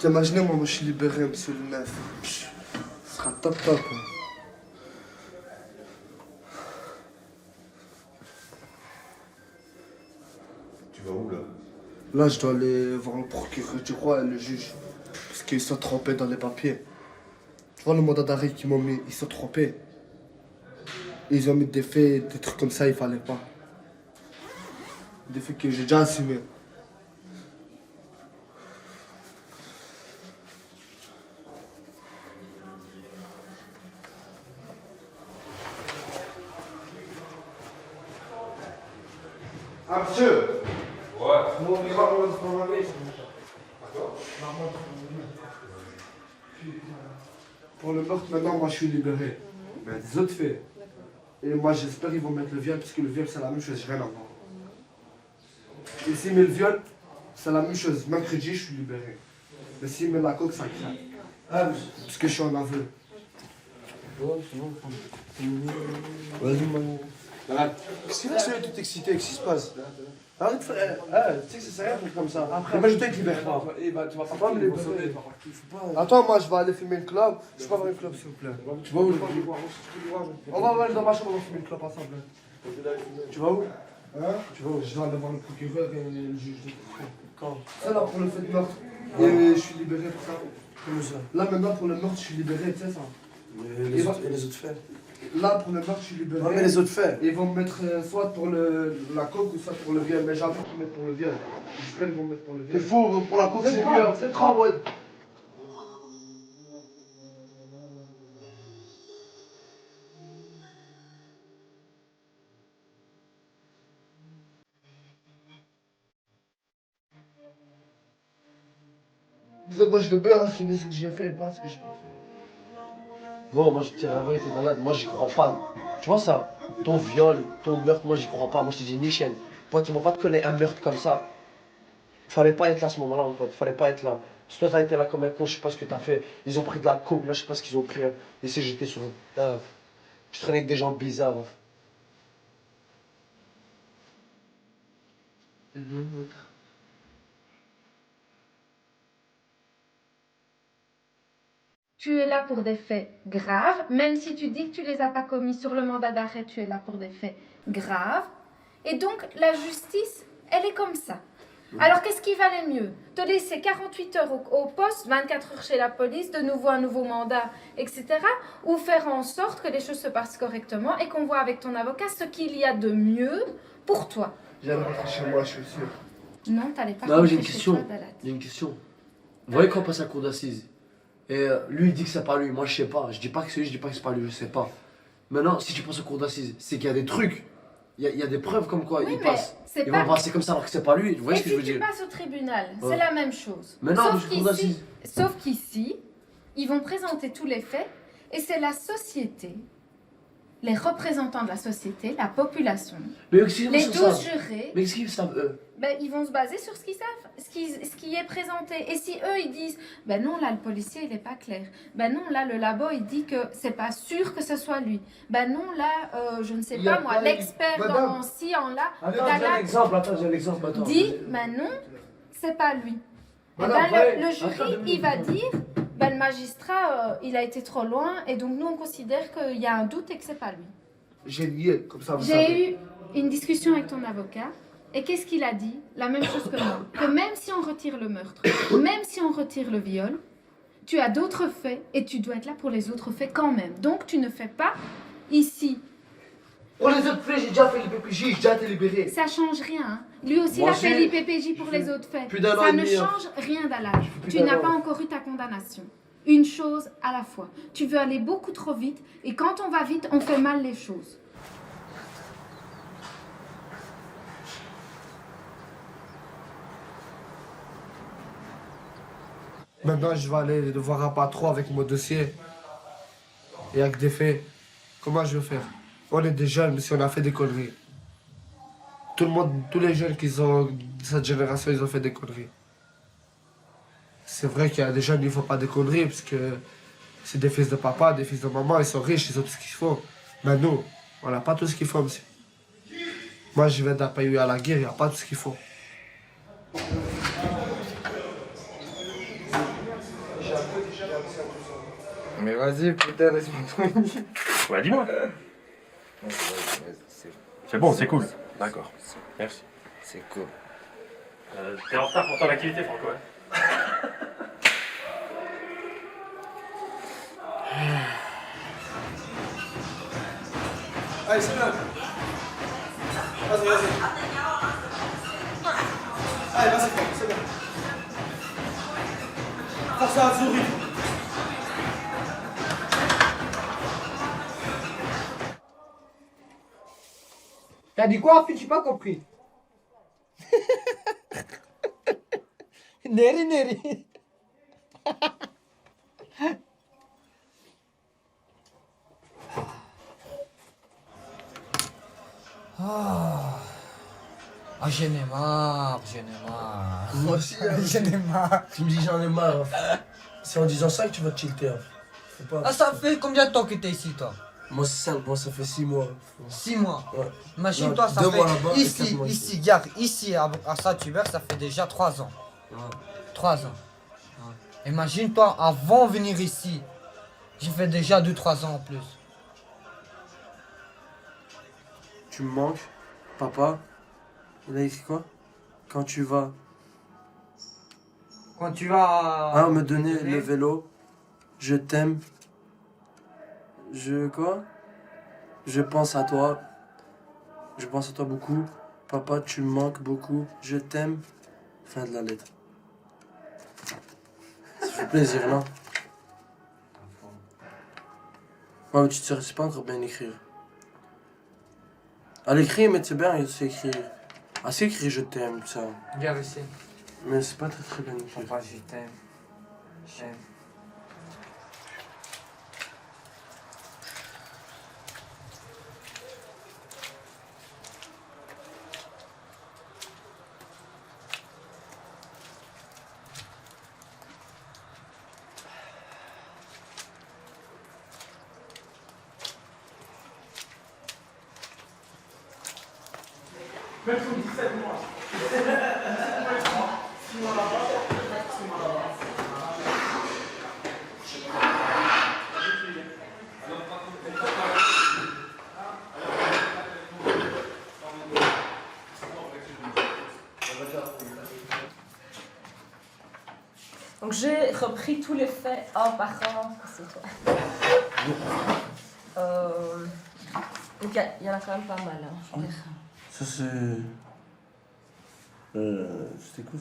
Imaginez, moi, je suis libéré, monsieur le neuf. Ce sera top top. Hein. Tu vas où là? Là, je dois aller voir le procureur du roi et le juge. Parce qu'ils sont trompés dans les papiers. Tu vois le mandat d'arrêt qu'ils m'ont mis, ils sont trompés. Ils ont mis des faits, des trucs comme ça, il fallait pas. Des faits que j'ai déjà assumés. Ah, monsieur! Ouais. Mon miroir, on va prendre un verre. D'accord. Pour le meurtre, maintenant, moi, je suis libéré. Mais des autres faits. Et moi, j'espère qu'ils vont mettre le viol, parce que le viol, c'est la même chose, j'ai rien à voir. Et s'ils mettent le viol, c'est la même chose. Mercredi, je suis libéré. Mais s'ils mettent la coque, ça craint. Ah, parce que je suis en aveu. Vas-y, maman. Qu'est-ce que tu es tout excité? Qu'est-ce qui se passe? Arrête de faire. Tu sais que ça sert à rien de faire comme ça. Après, moi, je te libère pas. Tu vas pas me libérer. Attends, moi, je vais aller fumer une clope. Je peux avoir une clope, s'il vous plaît. Tu vas où? On va aller dans ma chambre, on va fumer une clope ensemble. Tu vas où? Hein? Tu vas où? Je vais aller voir le procureur et le juge. Quand? Ça, là, pour le fait de meurtre. Et je suis libéré pour ça. Comment ça? Là, maintenant, pour le meurtre, je suis libéré, tu sais ça. Et les autres faits? Là, pour le meurtre, je suis libéré. Non, mais les autres faits? Ils vont me mettre soit pour la coke ou soit pour le viol. Mais j'avoue qu'ils mettent pour le viol. J'espère qu'ils vont me mettre pour le viol. C'est faux, pour la coke, c'est mieux. C'est trop, ouais. Moi, je veux bien assumer ce que j'ai fait, pas ce que j'ai fait. Bon, moi, je te dis la vérité, malade. Moi, j'y crois pas. Tu vois ça? Ton viol, ton meurtre, moi, j'y crois pas. Moi, je te dis ni chienne. Toi, tu m'as pas te connaître un meurtre comme ça. Fallait pas être là à ce moment-là, mon pote. Fallait pas être là. Si toi, t'as été là comme un con, je sais pas ce que t'as fait. Ils ont pris de la coke, là, je sais pas ce qu'ils ont pris. Et c'est jeté sur eux. Là, je traînais avec des gens bizarres. Tu es là pour des faits graves, même si tu dis que tu les as pas commis sur le mandat d'arrêt, tu es là pour des faits graves. Et donc, la justice, elle est comme ça. Alors, qu'est-ce qui valait mieux? Te laisser 48 heures au poste, 24 heures chez la police, de nouveau un nouveau mandat, etc. Ou faire en sorte que les choses se passent correctement et qu'on voit avec ton avocat ce qu'il y a de mieux pour toi. J'allais rentrer chez moi, je suis sûr. Non, t'allais pas Non, j'ai rentrer une chez question. toi, Dalat. J'ai une question. Vous voyez quand on passe à la cour d'assises, et lui il dit que c'est pas lui, moi je sais pas. Je dis pas que c'est lui, je dis pas que c'est pas lui, je sais pas. Maintenant, si tu passes au cours d'assises, c'est qu'il y a des trucs, il y a des preuves comme quoi Oui, il mais passe. c'est Ils pas- vont passer comme ça alors que c'est pas lui, vous voyez Et ce que je veux si tu dire? passes au tribunal, Ouais. c'est la même chose. Mais non, mais Sauf je cours d'assises. sauf qu'ici, ils vont présenter tous les faits et c'est la société, les représentants de la société, la population, Mais excusez-moi les sur 12 ça. jurés, Mais qu'est-ce qu'ils savent eux? ben, ils vont se baser sur ce qu'ils savent, ce qui est présenté. Et si eux, ils disent, ben non, là, le policier, il n'est pas clair. Ben non, là, le labo, il dit que c'est pas sûr que ce soit lui. Ben non, là, je ne sais Il y a pas, moi, pas- l'expert Madame. dans ci, en là, Attends, là, j'ai un exemple, attends, j'ai un exemple, attends. dit, ben non, c'est pas lui. Eh Madame, ben, ouais. le jury, Attends, deux il va minutes. dire, ben, le magistrat, il a été trop loin, et donc nous, on considère qu'il y a un doute et que c'est pas lui. J'ai lié, comme ça, vous savez. J'ai eu une discussion avec ton avocat, et qu'est-ce qu'il a dit? La même chose que moi. Que même si on retire le meurtre, même si on retire le viol, tu as d'autres faits, et tu dois être là pour les autres faits quand même. Donc, tu ne fais pas ici. Pour les autres faits, j'ai déjà fait les PPJ, j'ai déjà été libéré. Ça change rien. Hein. Lui aussi, Moi il a fait aussi, l'IPPJ pour les autres faits. plus d'un an Ça et ne demi, hein. change rien d'Allah. plus Tu d'un n'as an. pas encore eu ta condamnation. Une chose à la fois. Tu veux aller beaucoup trop vite, et quand on va vite, on fait mal les choses. Maintenant, je vais aller voir un patron avec mon dossier. Et avec des faits. Comment je vais faire? On est des jeunes, mais si on a fait des conneries. Tout le monde, tous les jeunes qui sont de cette génération, ils ont fait des conneries. C'est vrai qu'il y a des jeunes qui ne font pas des conneries, parce que c'est des fils de papa, des fils de maman, ils sont riches, ils ont tout ce qu'il faut. Mais nous, on n'a pas tout ce qu'il faut, monsieur. Moi, je viens d'un pays où il y a la guerre, il n'y a pas tout ce qu'il faut. Vas-y, putain, laisse-moi tranquille. Ouais, dis-moi. C'est bon, c'est cool. D'accord. Merci. C'est cool. T'es en retard pour ton activité, Franco, hein? Allez, c'est là. Vas-y, vas-y. Allez, vas-y, c'est bien. Force à Azuri. T'as dit quoi, fille? J'ai pas compris. Neri, Neri. Ah, j'en ai marre, j'en ai marre. Moi aussi, hein. J'en ai marre. Tu me dis j'en ai marre. Hein. C'est en disant ça que tu vas te tilter. Hein. Faut pas... Ah, ça fait combien de temps que t'es ici, toi? Moi, c'est 5 mois, ça fait 6 mois. 6 mois. Ouais. Imagine-toi, Non, ça 2 fait. mois là-bas et 4 Ici, mois ici, regarde, ici, à Saint-Hubert, ça fait déjà 3 ans. Ouais. 3 ans. Ouais. Imagine-toi, avant de venir ici, j'ai fait déjà 2-3 ans en plus. Tu me manques, papa. Il a écrit quoi? Quand tu vas Quand tu vas. me donner le vélo, je t'aime. Je quoi? Je pense à toi. Je pense à toi beaucoup. Papa, tu me manques beaucoup. Je t'aime. Fin de la lettre. Ça fait plaisir, non? Ouais, mais tu te sais pas encore bien écrire. À l'écrit, mais c'est bien, il sait écrire. Ah, c'est écrit je t'aime, ça. Regarde ici. Mais c'est pas très bien écrit. Papa, je t'aime. J'aime. Donc j'ai repris tous les faits un par un. C'est toi. Donc il y en a quand même pas mal. Hein, je veux dire. Ça, c'est. C'était cool.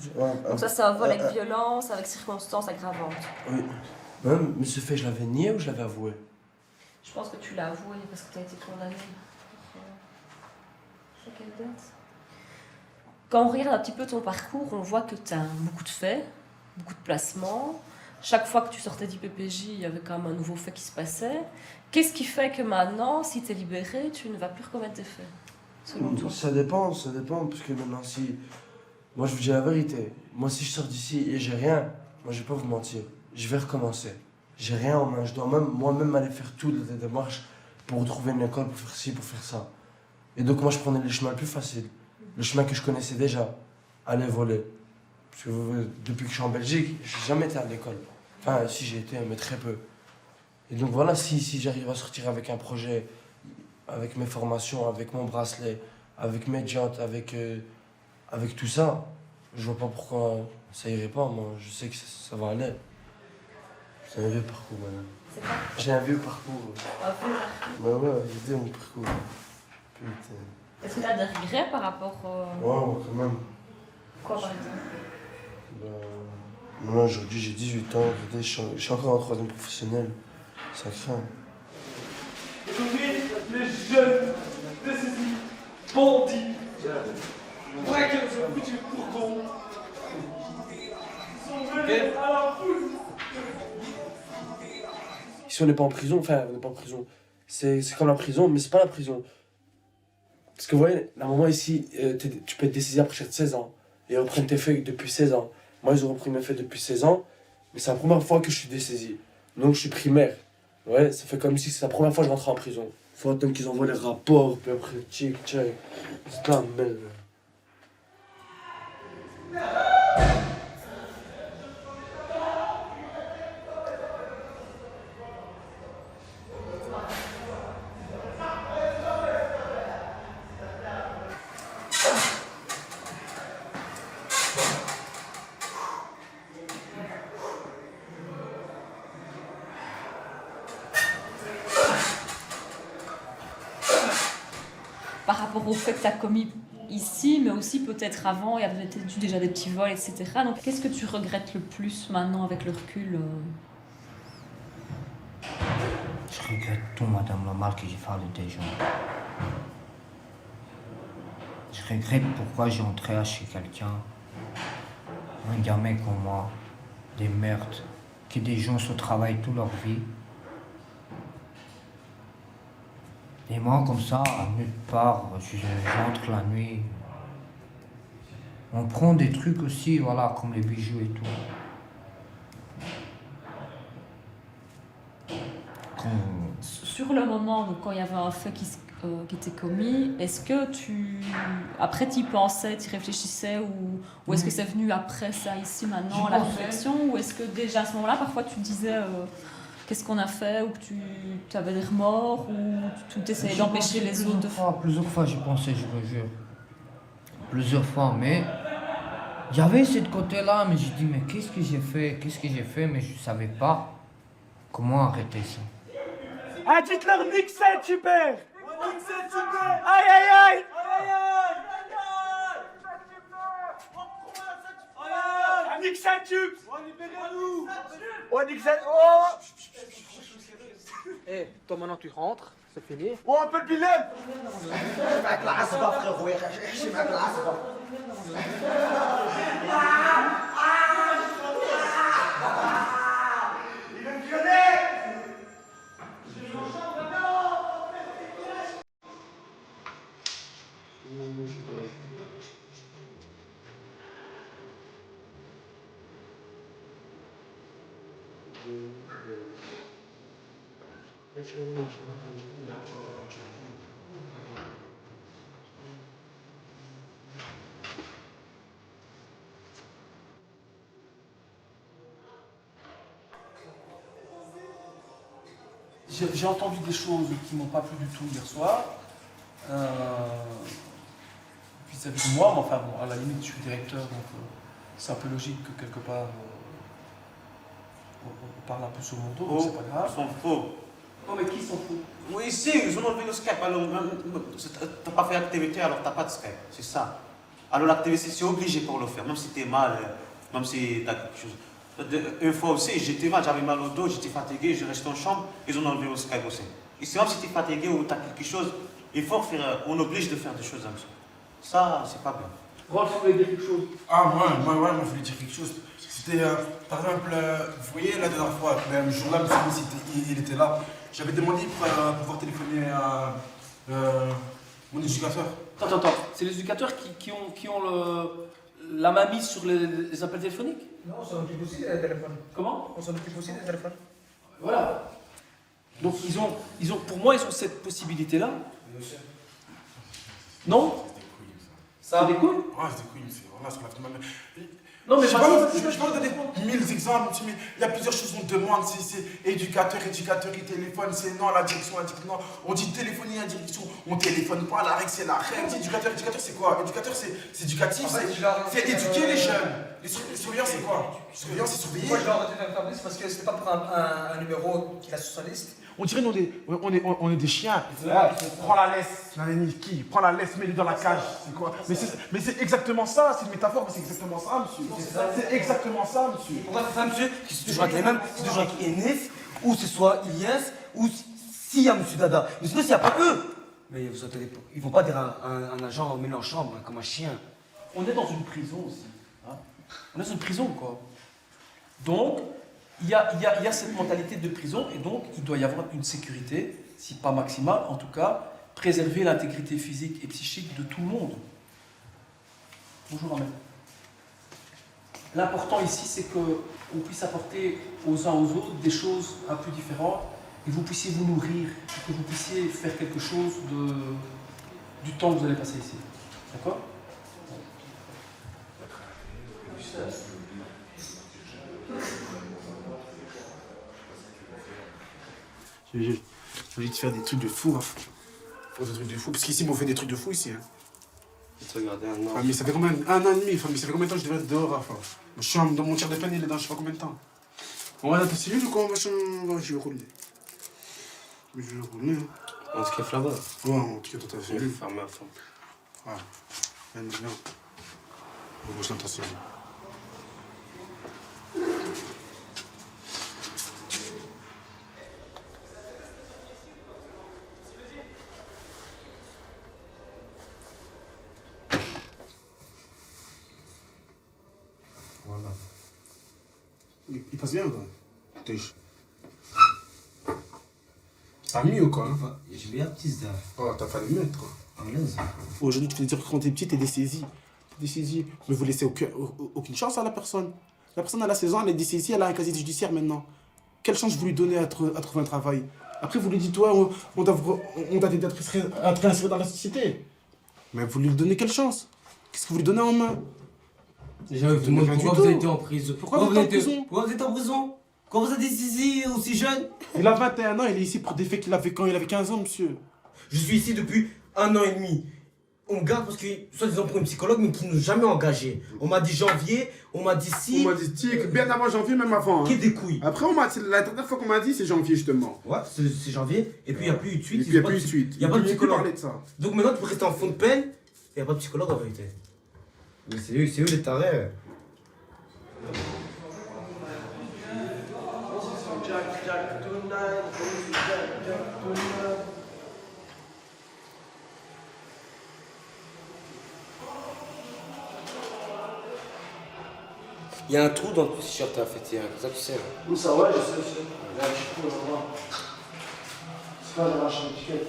Donc ça c'est un vol avec violence, avec circonstances aggravantes. Oui. Même, mais ce fait, je l'avais nié ou je l'avais avoué? Je pense que tu l'as avoué parce que tu as été condamné. C'est quelle date? Quand on regarde un petit peu ton parcours, on voit que tu as beaucoup de faits, beaucoup de placements. Chaque fois que tu sortais d'IPPJ, il y avait quand même un nouveau fait qui se passait. Qu'est-ce qui fait que maintenant, si tu es libéré, tu ne vas plus recommettre tes faits, selon toi? Ça dépend, parce que maintenant, si. Moi, je vous dis la vérité. Moi, si je sors d'ici et j'ai rien, moi, je vais pas vous mentir. Je vais recommencer. J'ai rien en main. Je dois même moi-même aller faire toutes les démarches pour retrouver une école, pour faire ci, pour faire ça. Et donc, moi, je prenais le chemin le plus facile. Le chemin que je connaissais déjà. Aller voler. Parce que depuis que je suis en Belgique, j'ai jamais été à l'école. Enfin, si j'ai été, mais très peu. Et donc, voilà, si j'arrive à sortir avec un projet, avec mes formations, avec mon bracelet, avec mes jantes, avec tout ça, je vois pas pourquoi ça irait pas. Moi, je sais que ça va aller. C'est un vieux parcours, maintenant. C'est pas J'ai un vieux parcours. un peu. Bah ouais, j'ai dit mon parcours. Putain. Est-ce que tu as des regrets par rapport Ouais, quand même. quoi par exemple? Bah, moi, aujourd'hui, j'ai 18 ans. Je suis encore en troisième professionnel. Ça craint. Les jeunes de ces bandits, braqueurs, ce foutu courgon, sont venus à la foule. Si on n'est pas en prison, enfin, on n'est pas en prison. C'est comme la prison, mais c'est pas la prison. Parce que vous voyez, à un moment ici, tu peux être dessaisi après 16 ans. Et reprendre tes faits depuis 16 ans. Moi, ils ont repris mes faits depuis 16 ans, mais c'est la première fois que je suis dessaisi. Donc, je suis primaire. Ouais, ça fait comme si c'est la première fois que je rentre en prison. Faut attendre qu'ils envoient les rapports, puis après, tchic, tchic. C'est pas merde. Par rapport au fait que tu as commis ici, mais aussi peut-être avant, il y avait peut-être eu déjà des petits vols, etc. Donc qu'est-ce que tu regrettes le plus maintenant avec le recul Je regrette tout, madame, le mal que j'ai fait à des gens. Je regrette pourquoi j'ai entré chez quelqu'un, un gamin comme moi, des meurtres, que des gens se travaillent toute leur vie. Et moi, comme ça, nulle part, j'entre la nuit. On prend des trucs aussi, voilà, comme les bijoux et tout. Sur le moment, donc, quand il y avait un fait qui était commis, est-ce que après tu y pensais, tu y réfléchissais ou est-ce que c'est venu après ça ici maintenant, la réflexion, ou est-ce que déjà à ce moment-là, parfois tu te disais qu'est-ce qu'on a fait, ou que tu avais des remords, ou tu essayais d'empêcher les autres de faire. Plusieurs fois j'y pensais, je vous jure. Plusieurs fois, mais il y avait ce côté-là, mais je dis, mais qu'est-ce que j'ai fait, mais je ne savais pas comment arrêter ça. Ah, dites-leur nique ça, tu perds. Aïe, aïe, aïe. Nique ça, tu. Oh, nique ça. Oh. Eh, toi maintenant tu rentres, c'est fini. Oh, un peu le bilan. Ma classe, va, frérot. J'ai ma classe, va. Il veut me violer. J'ai entendu des choses qui m'ont pas plu du tout hier soir. Vis-à-vis de moi, mais enfin bon, à la limite je suis directeur, donc c'est un peu logique que quelque part on parle un peu sur mon dos, donc c'est pas grave. Ils sont faux. Oh mais qui s'en fout? Oui, si, ils ont enlevé le Skype. Alors, t'as pas fait l'activité, alors t'as pas de Skype. C'est ça. Alors l'activité, c'est obligé pour le faire, même si t'es mal, même si t'as quelque chose. Une fois aussi, j'étais mal, j'avais mal au dos, j'étais fatigué, je restais en chambre, ils ont enlevé le Skype aussi. Et c'est même si t'es fatigué ou t'as quelque chose, il faut faire, on oblige de faire des choses comme ça. Ça, c'est pas bien. Rolf, tu voulais dire quelque chose? Ah, moi, je voulais dire quelque chose. C'était, par exemple, vous voyez, la dernière fois, le jour-là, M. Smith, il était là. J'avais demandé pour pouvoir téléphoner à mon éducateur. Attends, c'est les éducateurs qui ont la main mise sur les appels téléphoniques? Non, on s'en occupe aussi des téléphones. Comment? On s'en occupe aussi des téléphones. Voilà. Donc pour moi, ils ont cette possibilité-là. Non? Ça a des couilles? Ah, c'est des couilles, c'est voilà ce qu'on a fait mal. Non, mais je vais pas vous donner 1000 exemples, mais il y a plusieurs choses qu'on demande. C'est éducateur, il téléphone, c'est non, la direction, elle dit non. On dit téléphoner à la direction, on téléphone pas, la règle, c'est la règle. Éducateur, c'est quoi? Éducateur, c'est éducatif, c'est éduquer les jeunes. Les surveillants, c'est quoi? Surveillants, c'est surveiller. Moi, je l'ai entendu dans le parce que c'était pas pour un numéro qu'il a sur sa liste. On dirait on est des chiens. Prends la laisse. Qui? Prends la laisse, mets-le dans la cage. C'est quoi? Mais c'est exactement ça, c'est une métaphore, mais c'est exactement ça, monsieur. C'est exactement ça, monsieur. Pourquoi c'est ça, monsieur? C'est toujours avec les mêmes, c'est toujours avec Enes, ou ce soit Ilyes, ou s'il y a monsieur Dada. Mais sinon, s'il n'y a pas eux. Mais vous entendez, ils vont pas dire un agent mis en chambre comme un chien. On est dans une prison aussi. Hein, on est dans une prison, quoi. Donc, il y a cette mentalité de prison, et donc il doit y avoir une sécurité, si pas maximale, en tout cas, préserver l'intégrité physique et psychique de tout le monde. Bonjour Ahmed. L'important ici, c'est qu'on puisse apporter aux uns aux autres des choses un peu différentes, et que vous puissiez vous nourrir, et que vous puissiez faire quelque chose du temps que vous allez passer ici. D'accord? J'ai envie de faire des trucs de fou. Hein. Faut des trucs de fou. Parce qu'ici, on fait des trucs de fou ici. Hein. te regarder un an. Famille, ça fait combien? Un an et demi, famille, ça fait combien de temps que je devais être dehors, Rafa? Je suis dans mon tir de peine, il est dans je sais pas combien de temps. On va dans ta cellule ou quoi? Je vais rouler. Je vais rouler. On se kiffe là-bas. Ouais, on te kiffe dans ta Je vais cellule. fermer à fond. Ouais. Viens. On bouge dans ta cellule. Voilà. Il passe bien, quoi. T'es... T'as mis ou quoi? J'ai bien petit ça. Oh, t'as fallu le mettre, quoi. En l'aise. Aujourd'hui, tu fais dire que quand t'es petit, t'es dessaisie. T'es dessaisie. Mais vous laissez aucune chance à la personne. La personne, elle a 16 ans, elle est dessaisie, elle a un casier judiciaire maintenant. Quelle chance vous lui donnez à trouver un travail? Après, vous lui dites, ouais, on doit t'aider à te réinsérer dans la société. Mais vous lui donnez quelle chance? Qu'est-ce que vous lui donnez en main? Déjà, je vous demande pourquoi vous avez été en prison. Pourquoi vous êtes en prison? Pourquoi vous êtes en prison? Quand vous êtes ici aussi jeune? Il a 21 ans, il est ici pour des faits qu'il avait quand il avait 15 ans, monsieur. Je suis ici depuis 1 an et demi. On me garde parce que, soi-disant pour une psychologue, mais qui ne nous jamais engagé. On m'a dit janvier, on m'a dit si. On m'a dit tic, bien avant janvier, même avant. Qui est des couilles. Après, la dernière fois qu'on m'a dit, c'est janvier, justement. Ouais, c'est janvier. Et puis, il n'y a plus eu de suite. Et puis, il n'y a plus eu de suite. Il n'y a pas de psychologue. parler de ça. Donc maintenant, tu peux rester en fond de peine. Il n'y a pas de psychologue en vérité. Mais c'est eux les tarés. Il y a un trou dans le t-shirt à fêter, comme ça tu sais. Où ça, ouais, je sais. Il y a un petit trou là-bas. C'est pas de lâcher l'étiquette.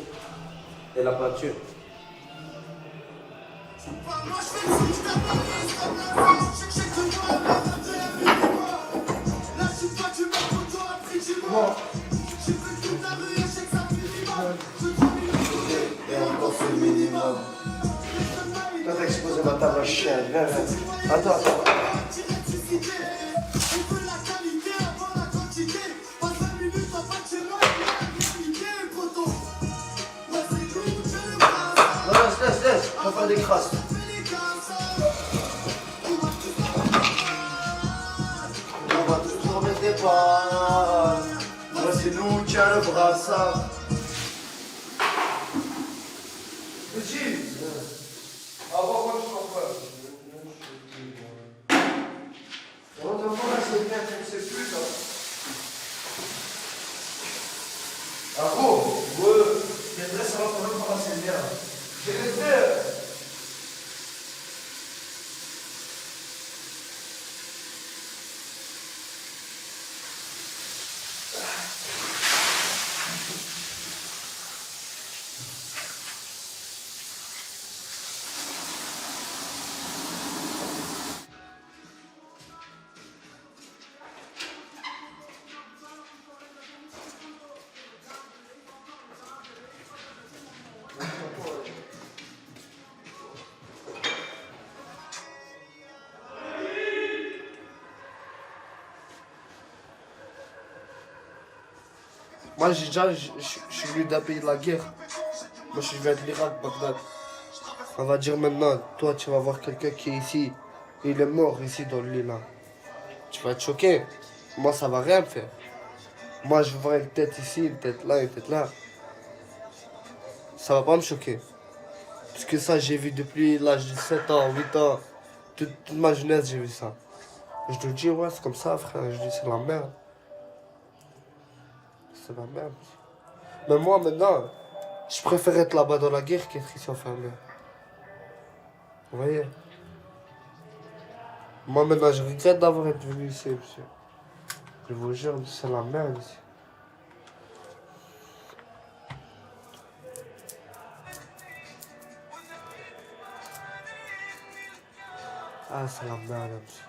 Et la peinture. Et encore c'est le minimum. Toi t'as exposé ma table à chien, viens. Attends. Non, laisse, on va faire des crasses. On va toujours mettre des pas. Moi c'est nous qui a le brassard. Petit, avant moi je t'en parle. On te voit là, c'est bien, je ne sais plus là. Ah bon? Ouais, il y a très souvent qu'on va passer bien. J'ai resté. Moi, je suis venu d'un pays de la guerre. Moi, je viens de l'Irak, Bagdad. On va dire maintenant, toi, tu vas voir quelqu'un qui est ici. Il est mort ici dans le lit là. Tu vas être choqué. Moi, ça va rien me faire. Moi, je vais voir une tête ici, une tête là, une tête là. Ça va pas me choquer. Parce que ça, j'ai vu depuis l'âge de 7 ans, 8 ans. Toute ma jeunesse, j'ai vu ça. Je te dis, ouais, c'est comme ça, frère. Je dis, c'est la merde. C'est la merde. Mais moi, maintenant, je préfère être là-bas dans la guerre qu'être ici enfermé. Vous voyez? Moi, maintenant, je regrette d'avoir été venu ici, monsieur. Je vous jure, c'est la merde ici. Ah, c'est la merde, monsieur.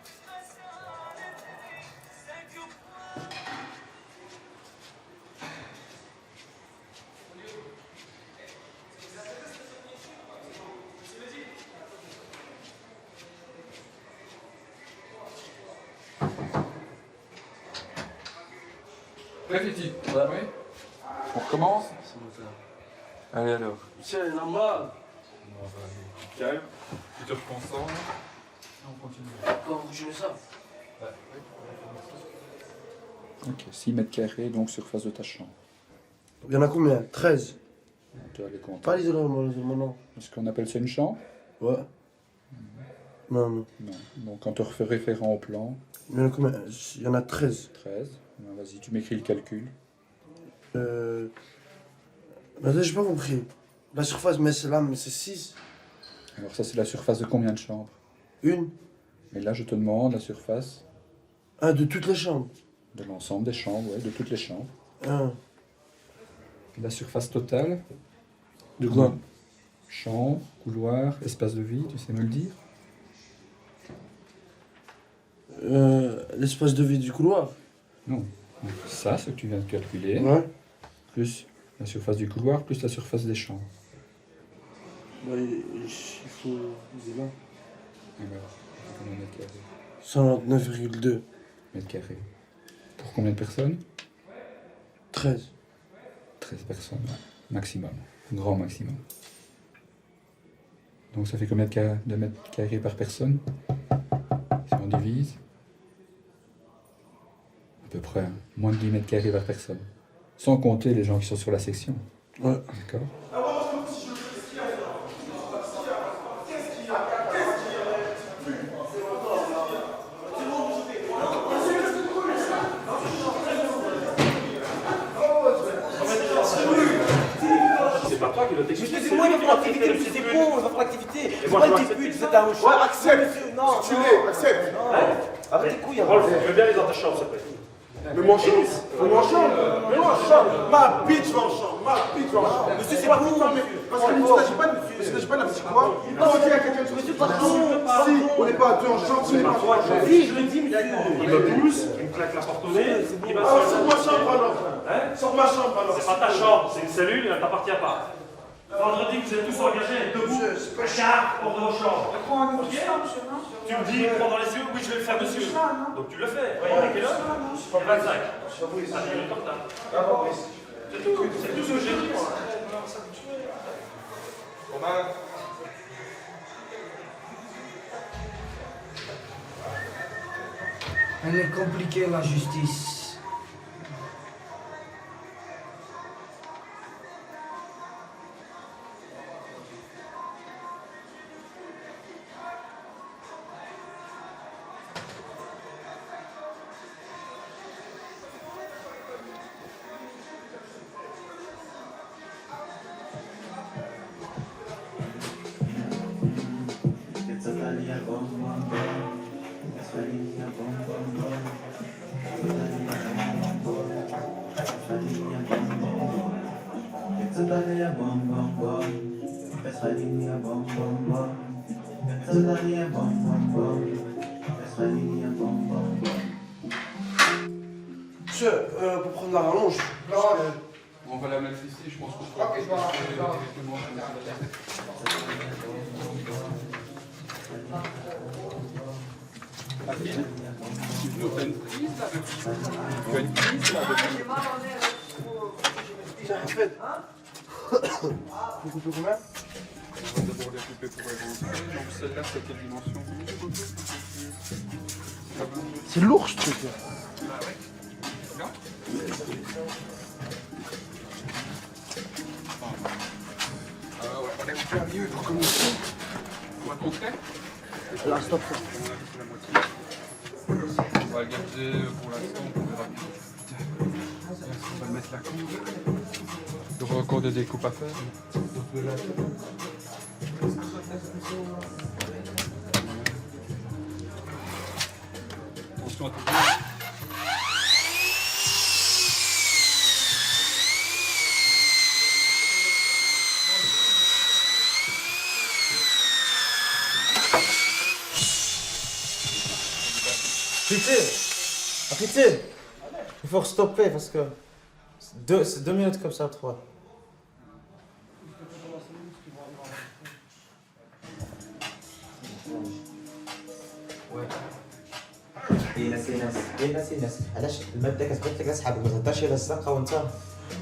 Petit. Oui. On recommence? Allez alors. Tiens, il y en a marre. Calme. Tu te reconcentres. On continue. Quand vous jouez ça. Ok, 6 mètres carrés, donc surface de ta chambre. Il y en a combien? 13. Tu vas les compter. Pas l'isolement, non. Est-ce qu'on appelle ça une chambre? Ouais. Non, non. Non. Donc quand tu refais référent au plan, Il y en a combien? Il y en a 13. 13. Ben, vas-y, tu m'écris le calcul. Là, j'ai pas compris. La surface, mais c'est là, mais c'est 6. Alors ça, c'est la surface de combien de chambres? Une. Et là, je te demande la surface Ah, de toutes les chambres. de l'ensemble des chambres, ouais, de toutes les chambres. Ah. Puis la surface totale De quoi? Chambre, couloir, espace de vie, tu sais me le dire? L'espace de vie du couloir. Non. Donc, ça, ce que tu viens de calculer, Ouais. plus la surface du couloir, plus la surface des chambres. Bah, il faut. Il est là. Alors, combien de mètres carrés? 129,2. Mètres carrés. Pour combien de personnes? 13. 13 personnes, ouais. Maximum. Grand maximum. Donc ça fait combien de mètres carrés par personne? Si on divise, à peu près moins de 10 mètres carrés par personne. Sans compter les gens qui sont sur la section. Ouais. D'accord? C'est pas toi qui dois t'excuser. C'est moi qui fais l'activité, monsieur, c'est bon, on va faire l'activité. C'est moi, pas je une dois dispute, c'est un Ouais, accepte. Non, Si tu l'es, accepte. arrête tes couilles, Rolf, je veux bien aller dans ta chambre, s'il te plaît. Mets-moi en chambre. Mets-moi en chambre. Mets-moi en chambre. Ma bitch va en chambre. Ma bitch va en chambre. Monsieur, c'est bon. Parce que il ne s'agit pas de la petite quoi. Quand on dit à quelqu'un de se si on n'est pas à deux en chambre, ce n'est pas trois en chambre. Oui, je le dis, monsieur. Il me pousse, il me claque la porte au nez, il va Alors, se sors ma chambre alors. Sors ma chambre alors. C'est pas ta chambre, c'est une cellule, elle t'appartient pas. Vendredi, vous êtes tous engagés à être debout, car pour vos chambres. Ok? Tu me dis, prends dans les yeux, oui, je vais le faire, monsieur. Donc tu le fais. Il est quelle heure? Il est 25. Ça minutes en retard. C'est tout ce que j'ai dit, moi. Elle est compliquée, la justice. Monsieur, pour prendre la rallonge. On va la mettre ici, je pense que je crois Tiens, en fait. Vous coupez combien? On va d'abord les couper pour évoluer. Donc celle-là, c'est quelle dimension? C'est lourd ce truc. On est super mieux pour commencer. On va te montrer? Là, stop. On va le garder pour l'instant, on verra bien. On va le mettre la coupe. Il y aura encore des découpes à faire. Attention à tout. Arrêtez. Il faut stopper parce que c'est 2 minutes comme ça, 3. ناس علاش الماده كتبان لك اصحابك ما تهضرش على الزنقه وانت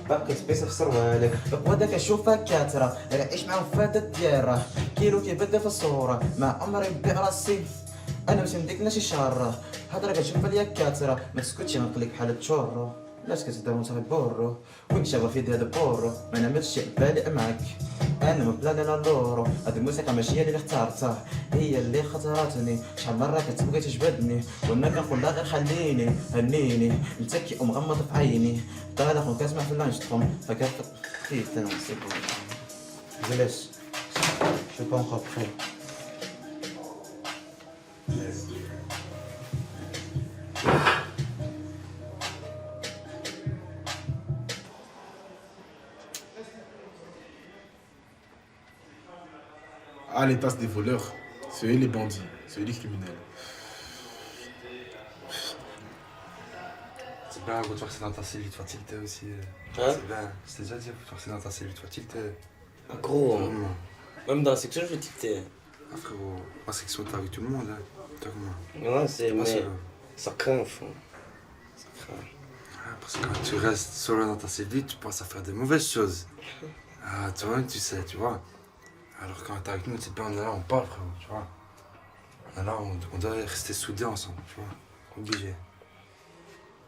باقي تبيس في سروالك هذاك شوفك كاتره عيش معاهم فاتت ديالها نحكي له كيبدا في الصورة ما عمري بيع راسي انا ماشي نديك شي شارة هضرة كتشوف ليا كاترة ما تسكتش غنخليك بحال التشورو علاش كتداوم صاحبي بورو وين شافا في هذا بورو ما نعملش بالي معاك انا من بلاد لا لورو هاد الموسيقى ماشي هي اللي اختارتها هي اللي خطرتني شحال مرة كتبغي تجبدني وانا كنقول لا غير خليني هنيني متكي ومغمض في عيني طالع وكتسمع في اللانشطهم كيف تنسيب جلس شو بون خبخي Ah, les tasses des voleurs, c'est eux les bandits, c'est eux les criminels. C'est bien, faut te forcer dans ta cellule, faut tilter aussi. Hein? C'est bien, je t'ai déjà dit, faut te forcer dans ta cellule, faut tilter. Ah, gros, même dans la section, je vais tilter. Ah, frérot, ma section, t'as vu tout le monde, hein. T'as comment? Ouais, c'est. Mais ça craint, fond. Ça craint. Ah, parce que quand tu restes seul dans ta cellule, tu penses à faire de mauvaises choses. Ah, toi-même, tu sais, tu vois. Alors quand t'es avec nous, c'est bien, on est là, on parle, frérot, tu vois. On est là, on doit rester soudés ensemble, tu vois. Obligé.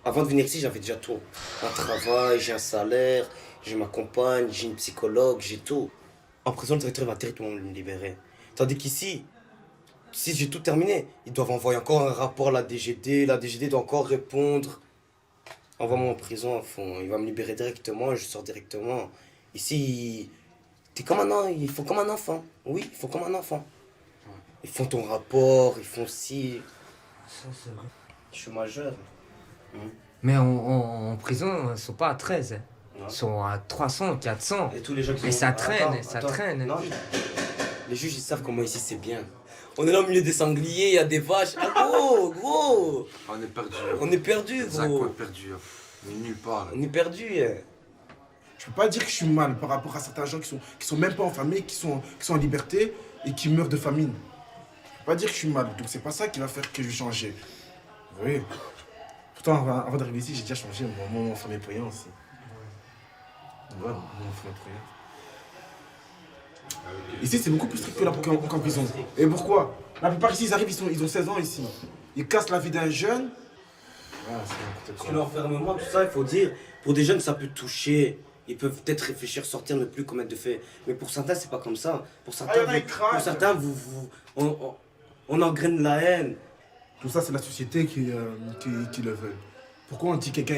Avant de venir ici, j'avais déjà tout. Un travail, j'ai un salaire, j'ai ma compagne, j'ai une psychologue, j'ai tout. En prison, le directeur va directement me libérer. Tandis qu'ici, si j'ai tout terminé, ils doivent envoyer encore un rapport à la DGD. La DGD doit encore répondre. Envoie-moi en prison à fond. Il va me libérer directement et je sors directement. Ici, t'es comme il faut comme un enfant. Oui, il faut comme un enfant. Ils font ton rapport, ils font ci. Ça, c'est vrai. Je suis majeur. Mais en prison, ils sont pas à 13. Hein. Ils sont à 300, 400. Et tous les gens qui Mais sont- ça traîne, Attends, ça attends. traîne. Non, les juges, ils savent comment ici c'est bien. On est là au milieu des sangliers, il y a des vaches. Ah, gros, gros. On est perdu. On est perdu, C'est un gros. coin perdu. On est nulle part. Là. On est perdu. Je peux pas dire que je suis mal par rapport à certains gens qui sont même pas en famille, qui sont en liberté et qui meurent de famine. Je peux pas dire que je suis mal, donc c'est pas ça qui va faire que je vais changer. Oui. Pourtant, avant d'arriver ici, j'ai déjà changé mon famille priant aussi. Voilà, mon famille priant. Ici, c'est beaucoup plus strict que là qu'en prison. Et pourquoi? La plupart ici, ils arrivent, ils ont 16 ans ici. Ils cassent la vie d'un jeune. Voilà, c'est n'importe Parce quoi. que l'enfermement, tout ça, il faut dire, pour des jeunes, ça peut toucher. Ils peuvent peut-être réfléchir, sortir, ne plus commettre de faits. Mais pour certains, c'est pas comme ça. Pour certains, y en a, ils craquent. pour certains on engraine la haine. Tout ça, c'est la société qui le veut. Pourquoi on dit quelqu'un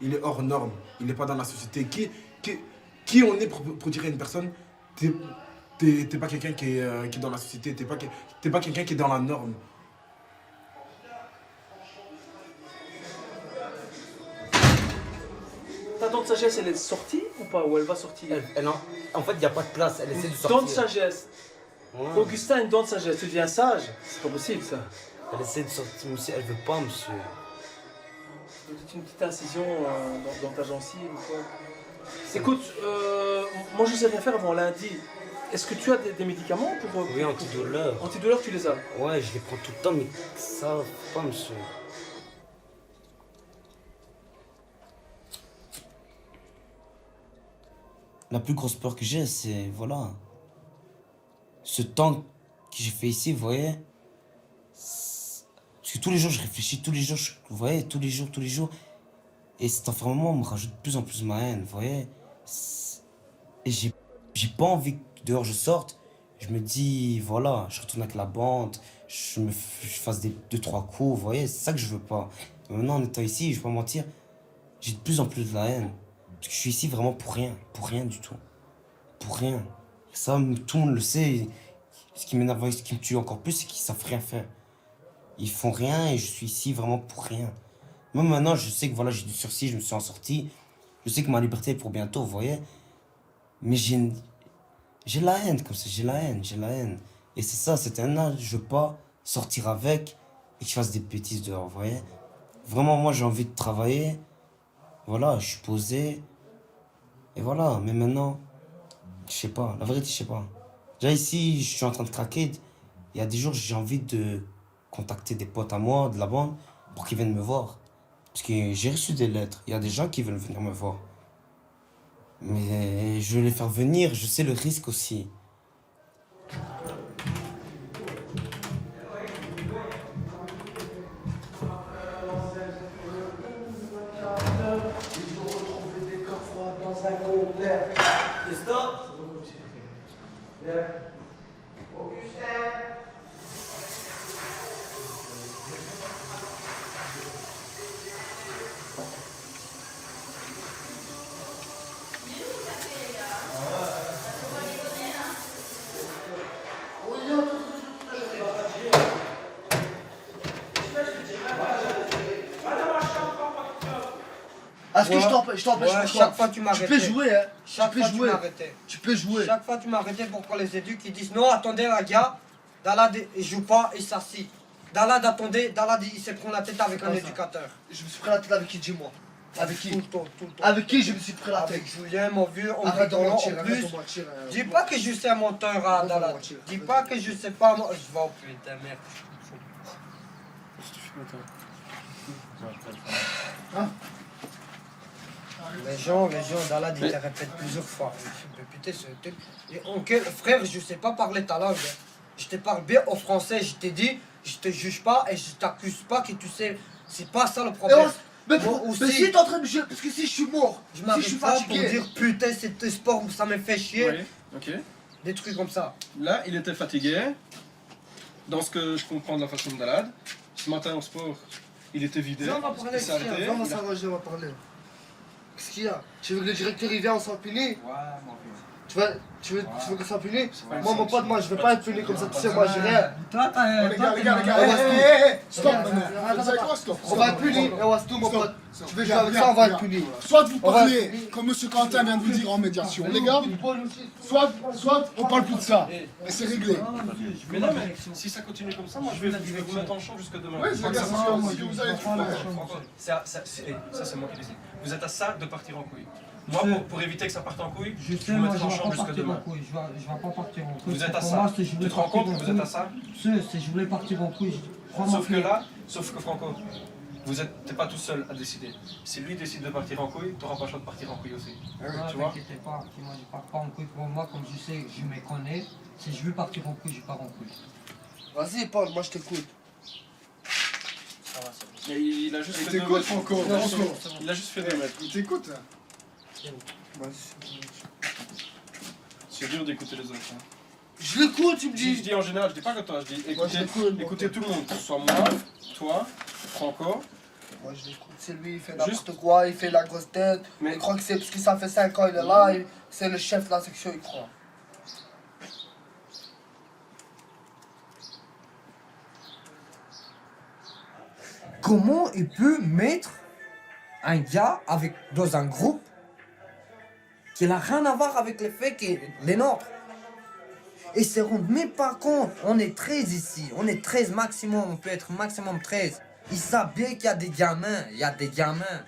il est hors norme, il n'est pas dans la société? Qui on est pour dire à une personne, t'es pas quelqu'un qui est dans la société, t'es pas quelqu'un qui est dans la norme. Ta dent de sagesse, elle est sortie ou pas? Ou elle va sortir? En fait, il n'y a pas de place, elle essaie de sortir. Dent de sagesse. Ouais. Augustin, une dent de sagesse, tu deviens sage? C'est pas possible ça. Elle essaie de sortir, monsieur, elle veut pas, monsieur. Peut-être une petite incision dans ta gencive ou quoi. Écoute, moi je sais rien faire avant lundi. Est-ce que tu as des médicaments pour... Oui, antidouleur. Antidouleur, tu les as? Ouais, je les prends tout le temps, mais ça, faut pas, monsieur. La plus grosse peur que j'ai, c'est, voilà, ce temps que j'ai fait ici, vous voyez. Parce que tous les jours, je réfléchis, tous les jours, vous voyez, tous les jours. Et cet enfermement me rajoute de plus en plus ma haine, vous voyez. Et j'ai pas envie que dehors je sorte. Je me dis, voilà, je retourne avec la bande, je fasse 2-3 coups, vous voyez, c'est ça que je veux pas. Mais maintenant, en étant ici, je vais pas mentir, j'ai de plus en plus de la haine. Parce que je suis ici vraiment pour rien du tout. Pour rien. Ça, tout le monde le sait. Ce qui m'énerve, ce qui me tue encore plus, c'est qu'ils savent rien faire. Ils font rien et je suis ici vraiment pour rien. Même maintenant, je sais que voilà, j'ai du sursis, je me suis en sorti. Je sais que ma liberté est pour bientôt, vous voyez. Mais j'ai la haine comme ça, j'ai la haine. Et c'est ça, cette haine-là, je veux pas sortir avec et que je fasse des bêtises dehors, vous voyez. Vraiment, moi, j'ai envie de travailler. Voilà, je suis posé. Et voilà, mais maintenant, je sais pas, la vérité, je sais pas. Déjà ici, je suis en train de craquer. Il y a des jours, j'ai envie de contacter des potes à moi, de la bande, pour qu'ils viennent me voir. Parce que j'ai reçu des lettres, il y a des gens qui veulent venir me voir. Mais je vais les faire venir, je sais le risque aussi. Est-ce que je t'empêche Ouais, chaque fois tu m'arrêtais. Tu peux jouer, hein. Chaque Tu peux fois tu jouer. m'arrêtais. Tu peux jouer. Chaque fois tu m'arrêtais pour qu'on les éduque. Ils disent non, attendez, la gars. Dalad, il joue pas, il s'assit. Dalad, attendez, Dalad, il s'est pris la tête avec un éducateur. Je me suis pris la tête avec qui, dis-moi? Avec qui? Tout le temps, tout le temps. Avec qui je me suis pris la tête? Avec Julien, mon vieux, on Arrête de rigole mentir, en arrête plus. de mentir. Dis pas que je suis un menteur à Dalad. Dis pas que je sais pas. Je vais au putain, merde. Hein? Les gens, Dalad, ils te répètent plusieurs fois. Mais putain, frère, je sais pas parler ta langue. Je te parle bien au français, je t'ai dit, je te juge pas et je t'accuse pas que tu sais. C'est pas ça le problème. Mais Moi si t'es en train de jouer, parce que si je suis mort, je si je m'arrête suis pas pour fatigué. dire putain, c'est sport, ça me fait chier. Oui, ok. Des trucs comme ça. Là, il était fatigué. Dans ce que je comprends de la façon de Dalad. Ce matin au sport, il était vidé. Viens, on va parler Il s'est ici, arrêté. Viens, on va s'arranger, on va parler. Qu'est-ce qu'il y a? Tu veux que le directeur il vienne, on s'en punit? Ouais, mon vieux. Tu veux que ça punisse? pas Moi, mon pote, moi, je veux pas être puni comme ça, tu sais, moi, j'ai rien. Toi, t'as. Les gars, stop maintenant. Vous savez quoi, stop? On va être puni, et on va se tout, mon pote. Tu veux jouer avec ça, Regarde, on va être regarde. puni. Soit vous On va parlez, être puni. comme M. Quentin vient de vous dire en médiation, les gars, soit on parle plus de ça, et c'est réglé. Mais non, mais si ça continue comme ça, moi je vais vous mettre en champ jusque demain. Oui, c'est Ça, ce que vous allez tout faire. Ça, c'est moi qui décide. Vous êtes à ça de partir en couille. Moi, pour éviter que ça parte en couille, Je sais, vous moi, mettez je en vais champ pas jusque partir en demain. couille. Je vais pas partir en couille. Vous êtes à Pour ça. moi, si je Tu voulais te rends partir compte en que vous êtes à couille- ça? Si je voulais partir en couille, crois-moi Sauf que Franco, t'es pas tout seul à décider. Si lui décide de partir en couille, t'auras pas le choix de partir en couille aussi. Tu vois? t'inquiète pas, moi je pars pas en couille pour moi, comme je sais, je me connais. Si je veux partir en couille, je pars en couille. Vas-y, parle, moi, je t'écoute. Ça va, c'est bon. Mais il a juste Il fait 2 t'écoute, mètres. Franco. Il a juste fait 2 mètres. Il t'écoute. C'est dur d'écouter les autres. Hein. Je l'écoute, tu me Je dis. dis en général, je dis pas que toi, je dis Moi, je l'écoute, écoutez tout le monde, que ce soit moi, toi, Franco. Moi, je l'écoute. C'est lui, il fait n'importe quoi, il fait la grosse tête. Il croit que c'est parce que ça fait 5 ans, il est là, c'est le chef de la section, il croit. Comment il peut mettre un gars dans un groupe qui n'a rien à voir avec le fait que les nôtres? Et se rendent même pas compte. On est 13 ici. On est 13 maximum. On peut être maximum 13. Ils savent bien qu'il y a des gamins. Il y a des gamins.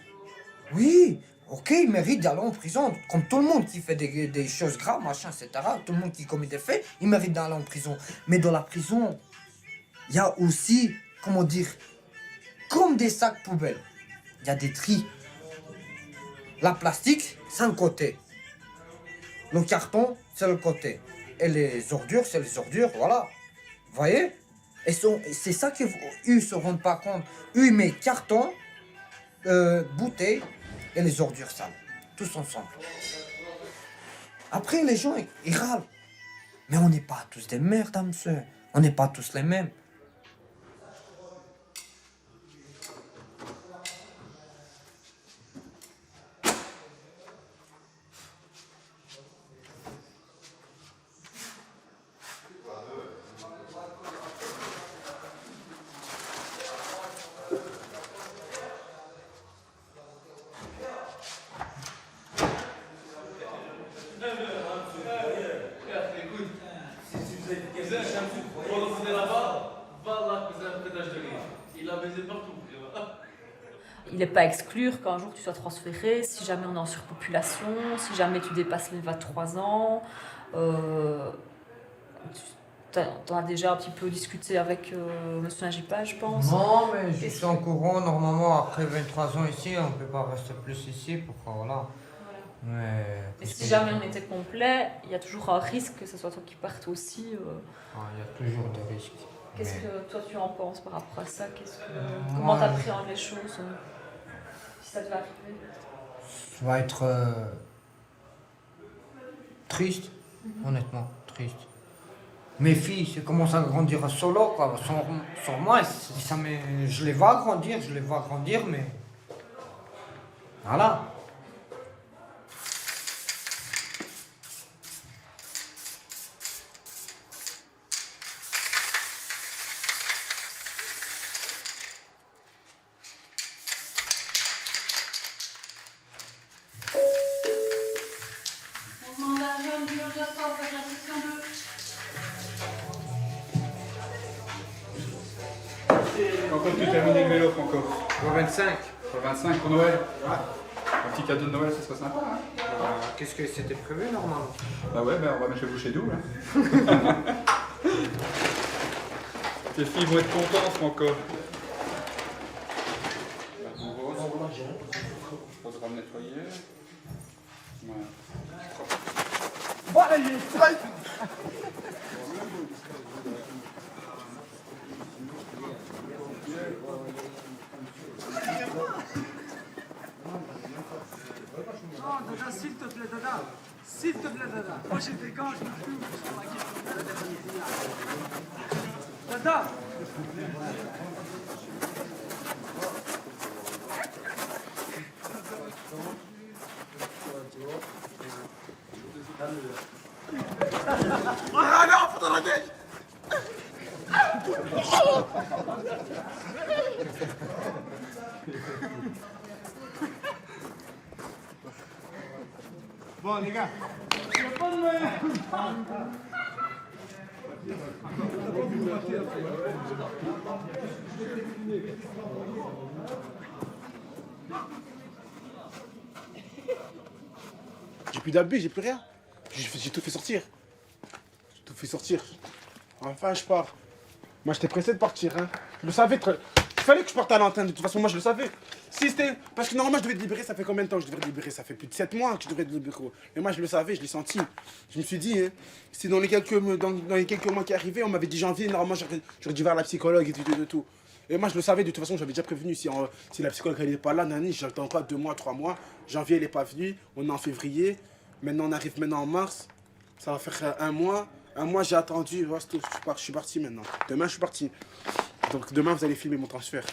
Oui, ok, ils méritent d'aller en prison. Comme tout le monde qui fait des choses graves, machin, etc. Tout le monde qui commet des faits, il mérite d'aller en prison. Mais dans la prison, il y a aussi, comment dire, comme des sacs poubelles. Il y a des tris. La plastique, c'est un côté. Le carton, c'est le côté. Et les ordures, c'est les ordures, voilà. Vous voyez? Et c'est ça qu'eux ne se rendent pas compte. Eux, ils mettent carton, bouteille et les ordures sales. Tous ensemble. Après, les gens, ils râlent. Mais on n'est pas tous des merdes, monsieur. On n'est pas tous les mêmes. Il n'est pas à exclure qu'un jour tu sois transféré, si jamais on est en surpopulation, si jamais tu dépasses les 23 ans. T'en as déjà un petit peu discuté avec monsieur Najipa, je pense. Non, mais je suis en courant. Normalement, après 23 ans ici, on ne peut pas rester plus ici. Pourquoi, voilà. Mais Et si jamais on était complet, il y a toujours un risque que ce soit toi qui parte aussi. Il y a toujours des risques. Qu'est-ce Mais- que toi tu en penses par rapport à ça? Comment t'appréhendes les choses si ça devait arriver? Ça va être triste, honnêtement, triste. Mes filles, elles commencent à grandir solo, quoi. Sans moi, je les vois grandir, mais voilà. Quand tu termines le vélo, Franco? Pour 25. Pour 25 pour Noël. Un petit cadeau de Noël, ce serait sympa. Hein. Qu'est-ce que c'était prévu normalement? Bah ouais, on va mettre le boucher double. Hein. Tes filles vont être contentes, Franco. Faudra me nettoyer. Voilà. Oh, Dada, s'il te plaît, Dada. S'il te plaît, Dada. Moi, j'ai des gants, je me fume. Dada. Bon, les gars. J'ai plus d'habits, j'ai plus rien. J'ai tout fait sortir. J'ai tout fait sortir. Enfin, je pars. Moi, j'étais pressé de partir. Hein. Je le savais. Il fallait que je parte à l'antenne. De toute façon, moi, je le savais. Si c'était... Parce que normalement, je devais te libérer. Ça fait combien de temps que je devrais te libérer? Ça fait plus de 7 mois que je devrais te libérer. Mais moi, je le savais, je l'ai senti. Je me suis dit, hein, c'est dans les quelques mois qui arrivaient, on m'avait dit janvier, normalement, j'aurais dû voir la psychologue et tout. Et moi, je le savais, de toute façon, j'avais déjà prévenu. Si la psychologue n'était pas là, Nani, j'attends encore 2 mois, 3 mois. Janvier, elle n'est pas venue. On est en février. Maintenant, on arrive maintenant en mars. Ça va faire 1 mois. 1 mois, j'ai attendu. Voilà, c'est tout. Je suis parti maintenant. Demain, je suis parti. Donc, demain, vous allez filmer mon transfert.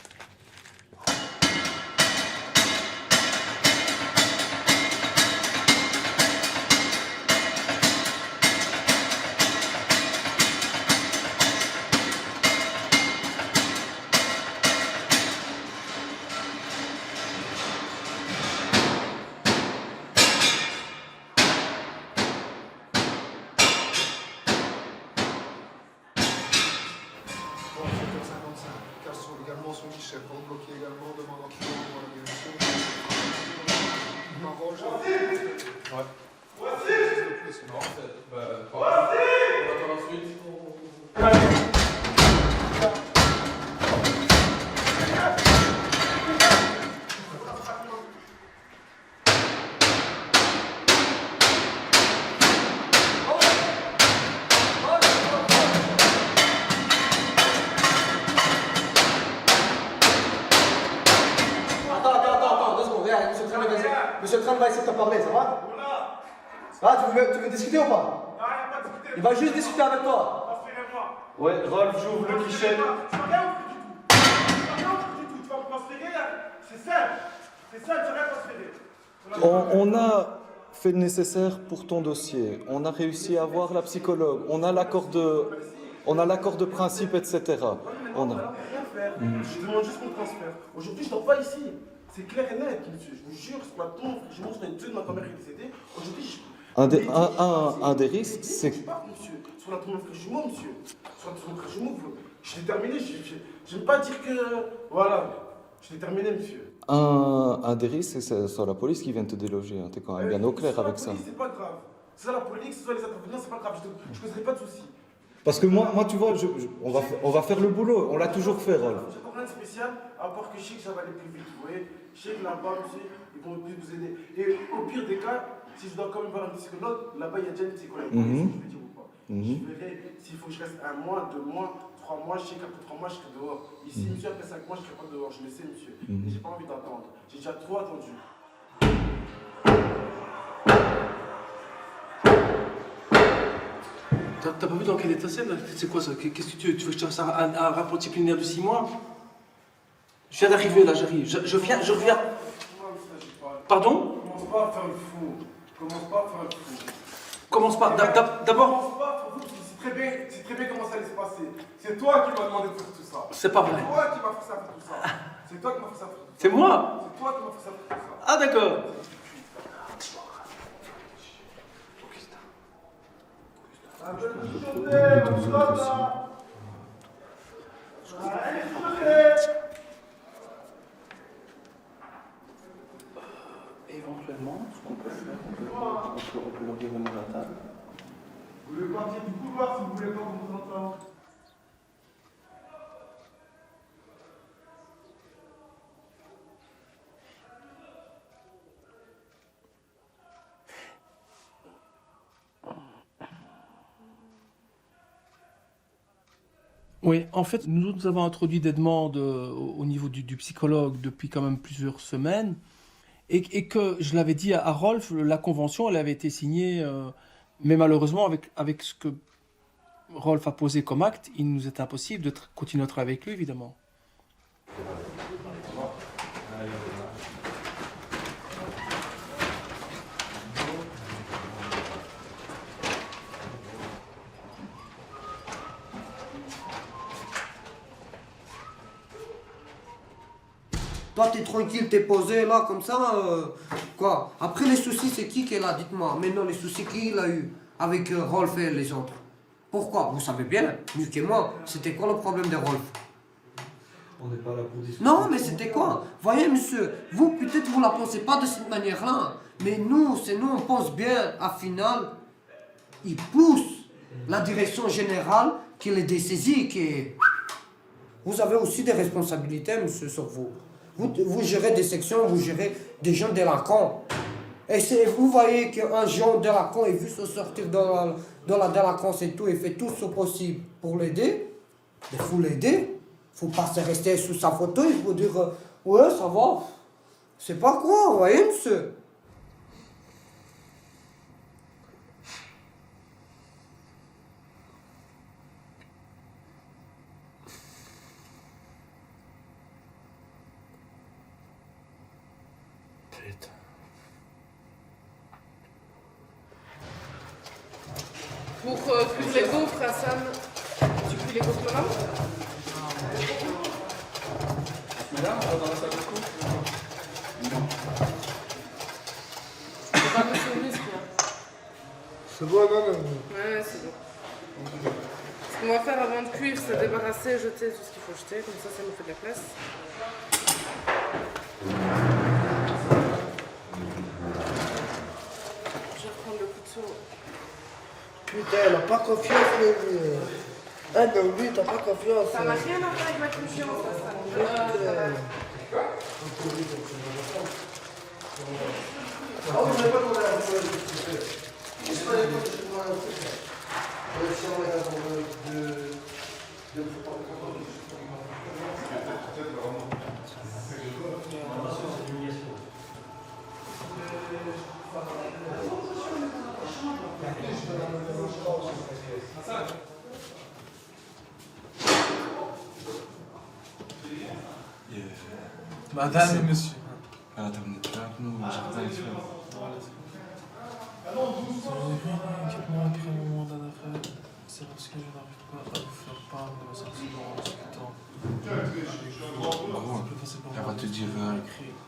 Monsieur Trump va essayer de te parler, ça va? Ah, tu veux discuter ou pas? Il va juste discuter avec toi. Ouais, Rolf, j'ouvre le guichet. On a fait le nécessaire pour ton dossier. On a réussi à avoir la psychologue. On a l'accord de principe, etc. On a. Je demande juste mon transfert. Aujourd'hui, je dors pas ici. C'est clair et net, monsieur. Je vous jure, c'est pas ton. Je montre une de ma caméra qui est décédée. Aujourd'hui, Un des risques, c'est que. je pars, monsieur. Sur la tournée de frère jumeau, monsieur. Sur la tournée de frère jumeau, je l'ai terminé. Je n'aime pas dire que. Voilà. Je l'ai terminé, monsieur. Un des risques, c'est soit la police qui vient te déloger. Hein. T'es quand même bien au clair avec ça. C'est pas grave. C'est ça la police, soit les intervenants, c'est pas grave. Je ne causerai pas de soucis. Parce que moi tu vois, on va faire le boulot. On l'a toujours fait, Rolf. J'ai rien de spécial, à part que je sais que ça va aller plus vite, vous voyez. Je sais que là-bas, monsieur, ils vont plus vous aider. Et au pire des cas, si je dois quand même voir un psychologue, là-bas, il y a déjà une psychologue. Je vais dire ou pas. Je verrai s'il faut que je reste 1 mois, 2 mois, 3 mois. Je sais qu'après 3 mois, je serai dehors. Ici, monsieur, après 5 mois, je serai pas dehors. Je le sais, monsieur. Et j'ai pas envie d'attendre. J'ai déjà trop attendu. T'as pas vu dans quel état c'est là? C'est quoi ça? Qu'est-ce que tu veux? Tu veux que je te fasse un rapport disciplinaire de 6 mois? Je viens d'arriver là, j'arrive. Je reviens. Pardon? Commence pas à faire le fou. Commence pas à faire le fou. Commence pas. D'abord. C'est très bien comment ça allait se passer. C'est toi qui m'as demandé de faire tout ça. C'est pas vrai. C'est toi qui m'as fait ça faire tout ça. C'est toi qui m'as fait ça faire tout ça. C'est moi? C'est toi qui m'as fait ça faire tout ça. Ah d'accord. Allez, Oui, en fait, nous avons introduit des demandes au niveau du psychologue depuis quand même plusieurs semaines. Et que je l'avais dit à Rolf, la convention, elle avait été signée, mais malheureusement, avec ce que Rolf a posé comme acte, il nous est impossible de continuer à travailler avec lui, évidemment. Toi, t'es tranquille, t'es posé là, comme ça, quoi. Après, les soucis, c'est qui est là, dites-moi. Maintenant, les soucis, qui il a eu avec Rolf et les autres? Pourquoi? Vous savez bien, mieux que moi, c'était quoi le problème de Rolf? On n'est pas là pour discuter. Non, mais c'était quoi? Voyez, monsieur, vous, peut-être, vous la pensez pas de cette manière-là, mais nous, on pense bien, à final, il pousse la direction générale qu'il est dessaisie, Vous avez aussi des responsabilités, monsieur, sur vous. Vous gérez des sections, vous gérez des gens délinquants. Et vous voyez qu'un jeune délinquant est vu se sortir dans la délinquance et tout, et fait tout ce possible pour l'aider. Il faut l'aider. Il ne faut pas se rester sous sa photo, il faut dire ouais, ça va. C'est pas quoi, vous voyez, monsieur. Pour cuire les gaufres, Hassan, tu cuis les gaufres maintenant? Là, on va dans la salle de cours. C'est pas monsieur le risque, là. C'est bon, non, non. Ouais, c'est bon. Ce qu'on va faire avant de cuire, c'est débarrasser, jeter tout ce qu'il faut jeter, comme ça nous fait de la place. Je vais reprendre le couteau. Putain, elle a pas confiance, lui. Ah non, lui, t'as pas confiance. Ça n'a rien à voir avec la confiance, Hassan. Madame et monsieur. Ah, t'as venu avec nous, jardin et tout. C'est parce que je n'arrive pas à vous faire part de mes sentiments en discutant. Gros, elle va te dire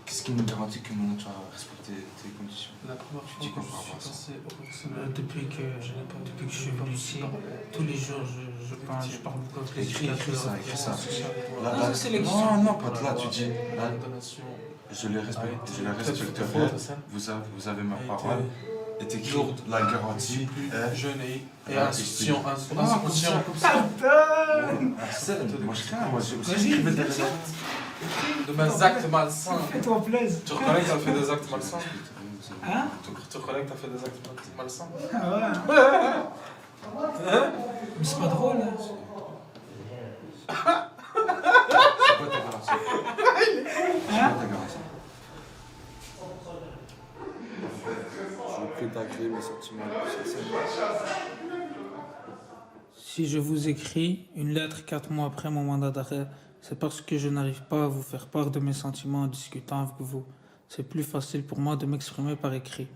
qu'est-ce qui nous garantit que maintenant tu vas respecter tes conditions. La première fois que je suis passé au personnel, depuis que je suis venu ici, tous les jours je parle beaucoup avec les Écris ça, écris ça. Là, Non, c'est sélection. non, pas de là, tu dis, là, je les respecterai, vous avez ma parole. Et t'écris la garantie est jeune et insouciant. Arsène, moi je crains, moi j'ai aussi écrit des lettres. De mes actes malsains. Fais-toi plaisir. Tu reconnais que t'as fait des actes malsains? Hein? Tu reconnais que t'as fait des actes malsains? Ah ouais. Mais c'est pas drôle, hein. C'est quoi ta garantie? C'est quoi ta garantie? Je vous prie d'agréer mes sentiments. Si je vous écris une lettre 4 mois après mon mandat d'arrêt, c'est parce que je n'arrive pas à vous faire part de mes sentiments en discutant avec vous. C'est plus facile pour moi de m'exprimer par écrit.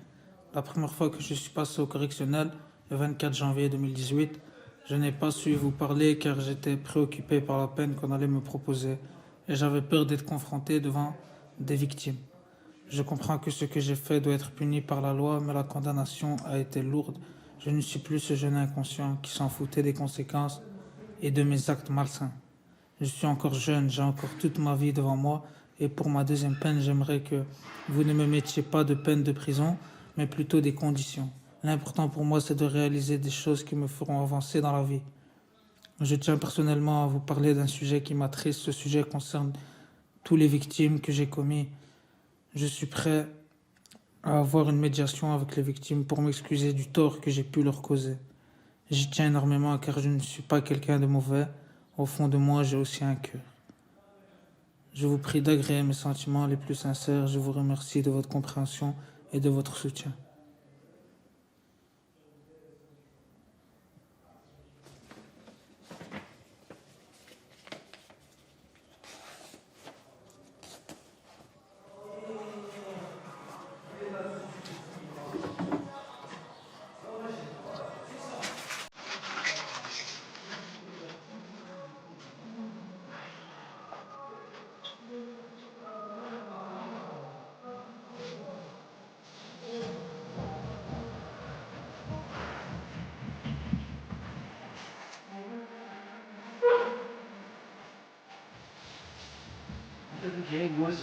La première fois que je suis passé au correctionnel, le 24 janvier 2018, je n'ai pas su vous parler car j'étais préoccupé par la peine qu'on allait me proposer et j'avais peur d'être confronté devant des victimes. Je comprends que ce que j'ai fait doit être puni par la loi, mais la condamnation a été lourde. Je ne suis plus ce jeune inconscient qui s'en foutait des conséquences et de mes actes malsains. Je suis encore jeune, j'ai encore toute ma vie devant moi, et pour ma deuxième peine, j'aimerais que vous ne me mettiez pas de peine de prison, mais plutôt des conditions. L'important pour moi, c'est de réaliser des choses qui me feront avancer dans la vie. Je tiens personnellement à vous parler d'un sujet qui m'attriste. Ce sujet concerne toutes les victimes que j'ai commises. Je suis prêt à avoir une médiation avec les victimes pour m'excuser du tort que j'ai pu leur causer. J'y tiens énormément car je ne suis pas quelqu'un de mauvais. Au fond de moi, j'ai aussi un cœur. Je vous prie d'agréer mes sentiments les plus sincères. Je vous remercie de votre compréhension et de votre soutien.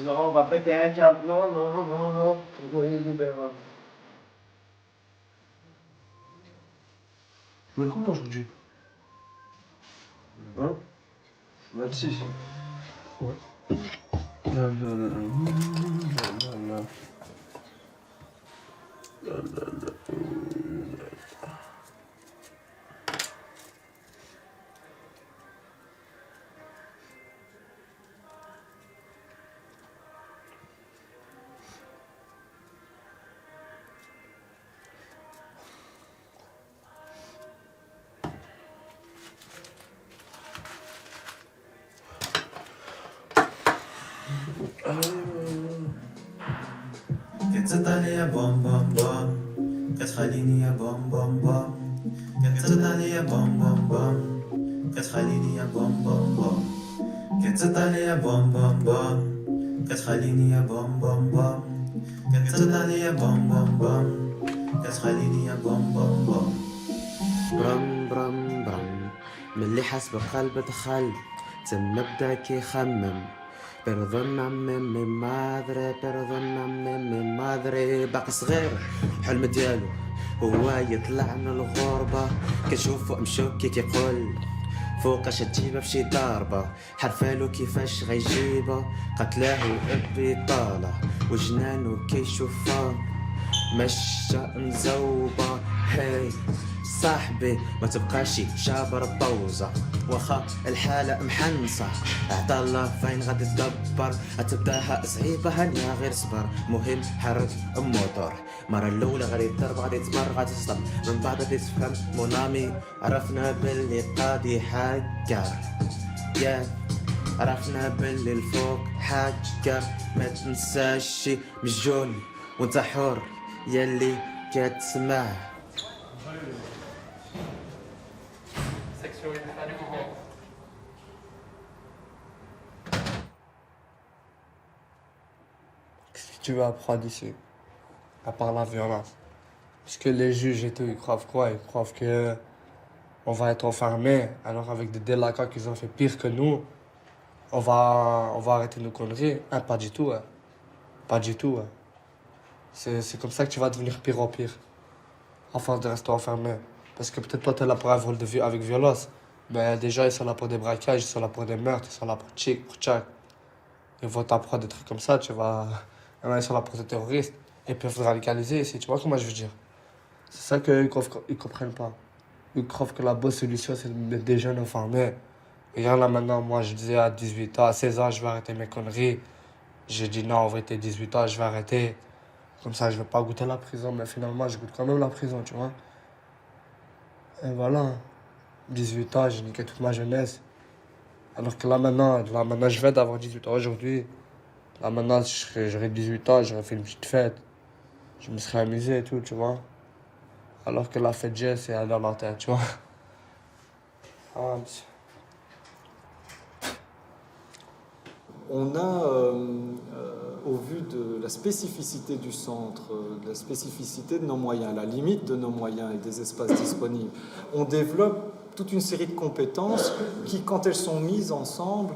Non, on va péter un câble. Non, non, non, non. Oui, libéral. Vous voulez combien aujourd'hui? Hein? 26. Ouais. Là, là, là, là, là, là, là. كتسطعني يا بوم بوم بوم كتخليني يا بوم بوم بوم كتسطعني يا بوم بوم بوم كتخليني يا بوم بوم بوم كتسطعني يا بوم بوم بوم كتخليني يا بوم بوم بوم كتسطعني يا بوم بوم بوم كتخليني يا بوم بوم بوم برم برم برم ملي حاس بقلب دخل تم بدا كيخمم Perdóname mi madre, perdóname mi madre. باقي صغير حلم ديالو هو يطلع من الغربة كنشوفو مشوكي كيقول فوقاش تجيبها بشي ضربة حرفالو كيفاش غيجيبها قتلاه بطالة وجنانو كيشوفها مشى مزوبة هاي صاحبي ما تبقاش جابر بوزة واخا الحالة محنصة عطا الله فين غادي تدبر غتبداها صعيبة هانية غير صبر مهم حرك الموتور مرة الأولى غادي يضرب غادي تمر غادي تصدم من بعد غادي تفهم مونامي عرفنا باللي قاضي حقر يا عرفنا باللي الفوق حقر ما تنساش شي مجول وانت حر يلي كتسمع Qu'est-ce que tu veux apprendre ici? À part la violence. Parce que les juges et tout, ils croient quoi? Ils croient que on va être enfermés, alors avec des délinquants qui ont fait pire que nous, on va arrêter nos conneries. Hein, pas du tout. Hein. Pas du tout. Hein. C'est comme ça que tu vas devenir pire en pire. À force de rester enfermé. Parce que peut-être toi, t'es là pour un vol avec violence. Mais déjà, ils sont là pour des braquages, ils sont là pour des meurtres, ils sont là pour tchic, pour tchac. Ils vont t'apprendre des trucs comme ça, tu vas... Ils sont là pour des terroristes. Ils peuvent te radicaliser ici, tu vois comment je veux dire? C'est ça qu'ils comprennent pas. Ils croient que la bonne solution, c'est de mettre des jeunes enfermés. Et là, maintenant, moi, je disais à 18 ans, à 16 ans, je vais arrêter mes conneries. J'ai dit non, en vérité, 18 ans, je vais arrêter. Comme ça, je vais pas goûter la prison, mais finalement, je goûte quand même la prison, tu vois. Et voilà. 18 ans, j'ai niqué toute ma jeunesse. Alors que là, maintenant, je viens d'avoir 18 ans aujourd'hui. Là, maintenant, j'aurais 18 ans, j'aurais fait une petite fête. Je me serais amusé et tout, tu vois. Alors que la fête J, c'est aller dans la tête, tu vois. Ah, monsieur. On a, au vu de la spécificité du centre, de la spécificité de nos moyens, la limite de nos moyens et des espaces disponibles, on développe toute une série de compétences qui, quand elles sont mises ensemble,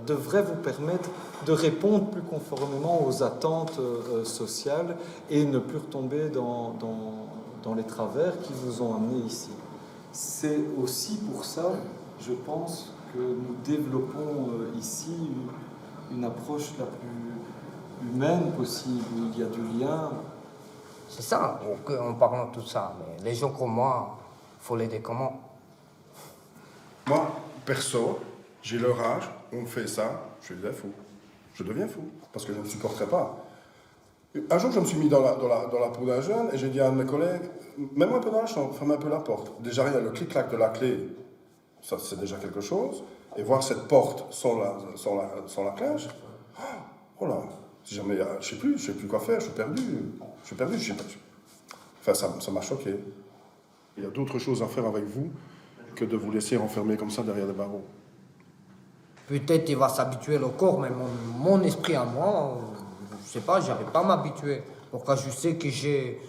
devraient vous permettre de répondre plus conformément aux attentes sociales et ne plus retomber dans les travers qui vous ont amené ici. C'est aussi pour ça, je pense, que nous développons ici une approche la plus humaine possible, où il y a du lien. C'est ça, en parlant de tout ça. Mais les gens comme moi, il faut l'aider comment? Moi, perso, j'ai leur âge, on fait ça, je deviens fou. Je deviens fou, parce que je ne supporterai pas. Un jour, je me suis mis dans la peau d'un jeune et j'ai dit à un de mes collègues, mets-moi un peu dans la chambre, ferme un peu la porte. Déjà, il y a le clic-clac de la clé, ça c'est déjà quelque chose. Et voir cette porte sans la clinche, oh là, si jamais, je sais plus quoi faire, je suis perdu, je sais pas. Enfin, ça m'a choqué. Il y a d'autres choses à faire avec vous que de vous laisser enfermer comme ça derrière des barreaux. Peut-être il va s'habituer le corps, mais mon esprit à moi, je sais pas, j'arrive pas à m'habituer. Pourquoi je sais que j'ai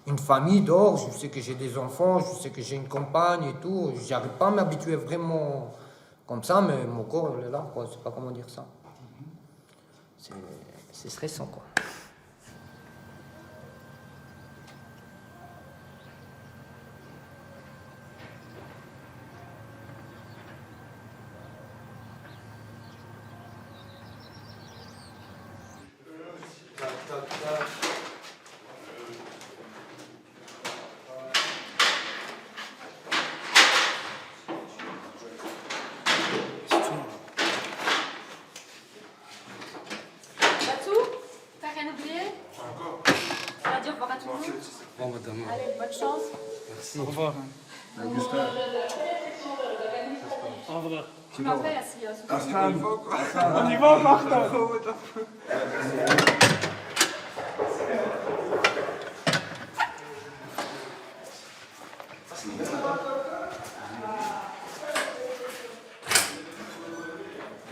une famille dehors, je sais que j'ai des enfants, je sais que j'ai une compagne et tout. J'arrive pas à m'habituer vraiment comme ça, mais mon corps il est là, quoi. Je sais pas comment dire ça. C'est stressant, quoi. Bon, madame. Allez, bonne chance. Merci. Au revoir. Augustin. Au revoir. Tu m'appelles assis. On y va encore.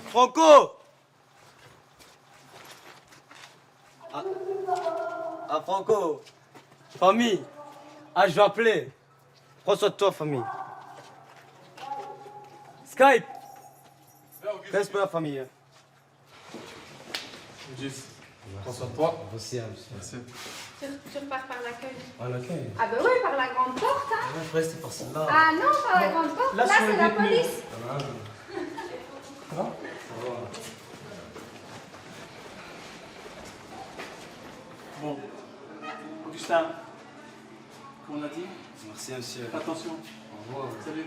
Franco! Ah, Franco! Famille! Ah, je vais appeler! Prends soin de toi, famille! Skype! Reste pas la famille. Prends soin de toi. Merci. Tu repars par l'accueil. Ah, l'accueil? Ah ben oui, par la grande porte, hein. Je vais rester par celle-là. Ah non, par la grande porte. Là, c'est la police. Ça va? Bon, Augustin, comme on a dit, Merci, monsieur. attention. Au revoir. Salut.